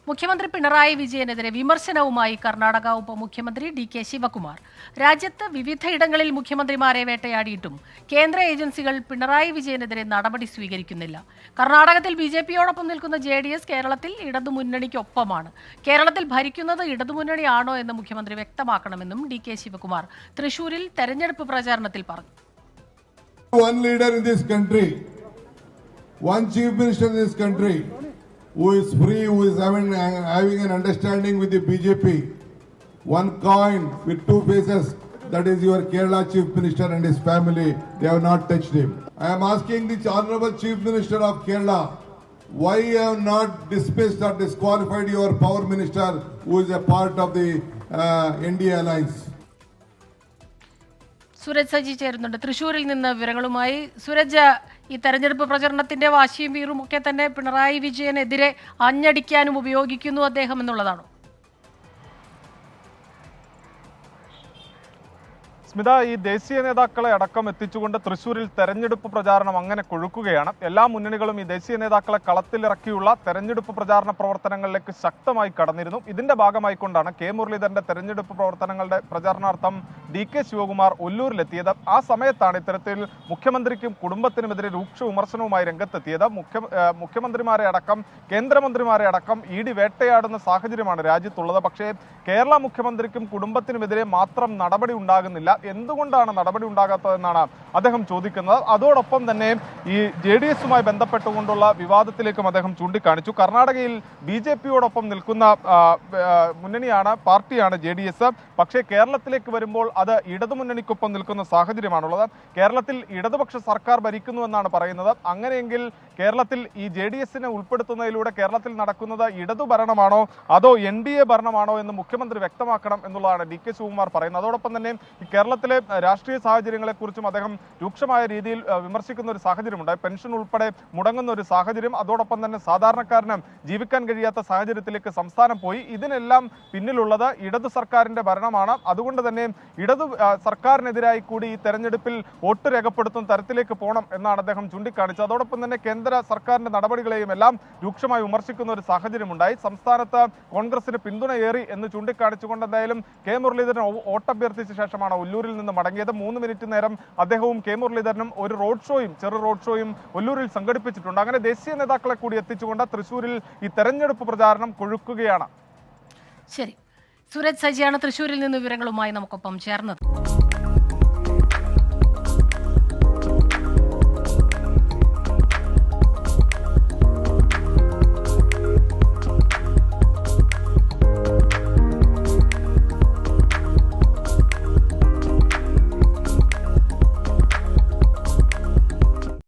മുഖ്യമന്ത്രി പിണറായി വിജയനെതിരെ വിമർശനവുമായി കർണാടക ഉപമുഖ്യമന്ത്രി ഡി.കെ. ശിവകുമാർ. രാജ്യത്ത് വിവിധയിടങ്ങളിൽ മുഖ്യമന്ത്രിമാരെ വേട്ടയാടിയിട്ടും കേന്ദ്ര ഏജൻസികൾ പിണറായി വിജയനെതിരെ നടപടി സ്വീകരിക്കുന്നില്ല. കർണാടകത്തിൽ ബിജെപിയോടൊപ്പം നിൽക്കുന്ന ജെഡിഎസ് കേരളത്തിൽ ഇടതുമുന്നണിക്കൊപ്പമാണ്. കേരളത്തിൽ ഭരിക്കുന്നത് ഇടതുമുന്നണിയാണോ എന്ന് മുഖ്യമന്ത്രി വ്യക്തമാക്കണമെന്നും ഡി.കെ. ശിവകുമാർ തൃശൂരിൽ തെരഞ്ഞെടുപ്പ് പ്രചാരണത്തിൽ പറഞ്ഞു. One leader in this country, one chief minister in this country, who is free, who is having an understanding with the BJP, one coin with two faces, that is your Kerala chief minister and his family. They have not touched him. I am asking the honorable chief minister of Kerala, why you have not dismissed or disqualified your power minister who is a part of the NDA alliance? Suraj Saji ചേരുന്നുണ്ട് തൃശ്ശൂരിൽ നിന്ന് വിവരങ്ങളുമായി. സുരജ്, ഈ തെരഞ്ഞെടുപ്പ് പ്രചരണത്തിന്റെ വാശിയും വീറും ഒക്കെ തന്നെ പിണറായി വിജയനെതിരെ ആഞ്ഞടിക്കാനും ഉപയോഗിക്കുന്നു അദ്ദേഹം എന്നുള്ളതാണോ? സ്മിത, ഈ ദേശീയ നേതാക്കളെ അടക്കം എത്തിച്ചുകൊണ്ട് തൃശ്ശൂരിൽ തെരഞ്ഞെടുപ്പ് പ്രചാരണം അങ്ങനെ കൊഴുക്കുകയാണ്. എല്ലാ മുന്നണികളും ഈ ദേശീയ നേതാക്കളെ കളത്തിലിറക്കിയുള്ള തെരഞ്ഞെടുപ്പ് പ്രചാരണ പ്രവർത്തനങ്ങളിലേക്ക് ശക്തമായി കടന്നിരുന്നു. ഇതിന്റെ ഭാഗമായിക്കൊണ്ടാണ് കെ മുരളീധരന്റെ തെരഞ്ഞെടുപ്പ് പ്രവർത്തനങ്ങളുടെ പ്രചാരണാർത്ഥം ഡി.കെ. ശിവകുമാർ ഒല്ലൂരിലെത്തിയത്. ആ സമയത്താണ് ഇത്തരത്തിൽ മുഖ്യമന്ത്രിക്കും കുടുംബത്തിനുമെതിരെ രൂക്ഷ വിമർശനവുമായി രംഗത്തെത്തിയത്. മുഖ്യമന്ത്രിമാരെ അടക്കം കേന്ദ്രമന്ത്രിമാരെ അടക്കം ഇ.ഡി. വേട്ടയാടുന്ന സാഹചര്യമാണ് രാജ്യത്തുള്ളത്. പക്ഷേ കേരള മുഖ്യമന്ത്രിക്കും കുടുംബത്തിനുമെതിരെ മാത്രം നടപടി ഉണ്ടാകുന്നില്ല. എന്തുകൊണ്ടാണ് നടപടി ഉണ്ടാകാത്തതെന്നാണ് അദ്ദേഹം ചോദിക്കുന്നത്. അതോടൊപ്പം തന്നെ ഈ ജെഡിഎസുമായി ബന്ധപ്പെട്ടുകൊണ്ടുള്ള വിവാദത്തിലേക്കും അദ്ദേഹം ചൂണ്ടിക്കാണിച്ചു. കർണാടകയിൽ ബിജെപിയോടൊപ്പം നിൽക്കുന്ന പാർട്ടിയാണ് ജെഡിഎസ്. പക്ഷേ കേരളത്തിലേക്ക് വരുമ്പോൾ അത് ഇടതുമുന്നണിക്കൊപ്പം നിൽക്കുന്ന സാഹചര്യമാണുള്ളത്. കേരളത്തിൽ ഇടതുപക്ഷ സർക്കാർ ഭരിക്കുന്നുവെന്നാണ് പറയുന്നത്. അങ്ങനെയെങ്കിൽ കേരളത്തിൽ ഈ ജെഡിഎസിനെ ഉൾപ്പെടുത്തുന്നതിലൂടെ കേരളത്തിൽ നടക്കുന്നത് ഇടതു ഭരണമാണോ അതോ NDA ഭരണമാണോ എന്ന് മുഖ്യമന്ത്രി വ്യക്തമാക്കണം എന്നുള്ളതാണ് ഡി.കെ. ശിവകുമാർ പറയുന്നത്. അതോടൊപ്പം തന്നെ കേരളത്തിലെ രാഷ്ട്രീയ സാഹചര്യങ്ങളെക്കുറിച്ചും അദ്ദേഹം രൂക്ഷമായ രീതിയിൽ വിമർശിക്കുന്ന ഒരു സാഹചര്യമുണ്ടായി. പെൻഷൻ ഉൾപ്പെടെ മുടങ്ങുന്ന ഒരു സാഹചര്യം, അതോടൊപ്പം തന്നെ സാധാരണക്കാരന് ജീവിക്കാൻ കഴിയാത്ത സാഹചര്യത്തിലേക്ക് സംസ്ഥാനം പോയി. ഇതിനെല്ലാം പിന്നിലുള്ളത് ഇടതു സർക്കാരിന്റെ ഭരണമാണ്. അതുകൊണ്ട് തന്നെ ഇടതു സർക്കാരിനെതിരായി കൂടി ഈ തെരഞ്ഞെടുപ്പിൽ വോട്ട് രേഖപ്പെടുത്തുന്ന തരത്തിലേക്ക് പോകണം എന്നാണ് അദ്ദേഹം ചൂണ്ടിക്കാണിച്ചത്. അതോടൊപ്പം തന്നെ കേന്ദ്ര സർക്കാരിന്റെ നടപടികളെയും എല്ലാം രൂക്ഷമായി വിമർശിക്കുന്ന ഒരു സാഹചര്യമുണ്ടായി. സംസ്ഥാനത്ത് കോൺഗ്രസിന് പിന്തുണയേറി എന്ന് ചൂണ്ടിക്കാണിച്ചുകൊണ്ട് എന്തായാലും കെ മുരളീധരൻ വോട്ടഭ്യർത്ഥിച്ച ശേഷമാണ് ഒല്ലൂരിൽ നിന്ന് മടങ്ങിയത്. 3 മിനിറ്റ് നേരം അദ്ദേഹവും കെ മുരളീധരനും ഒരു ചെറു റോഡ് ഷോയും ഒല്ലൂരിൽ സംഘടിപ്പിച്ചിട്ടുണ്ട്. അങ്ങനെ ദേശീയ നേതാക്കളെ കൂടി എത്തിച്ചുകൊണ്ട് തൃശ്ശൂരിൽ ഈ തെരഞ്ഞെടുപ്പ് പ്രചാരണം കൊഴുക്കുകയാണ്. ശരി, സുരജ് സജിയാണ് തൃശ്ശൂരിൽ നിന്ന് വിവരങ്ങളുമായി നമുക്കൊപ്പം ചേർന്നത്.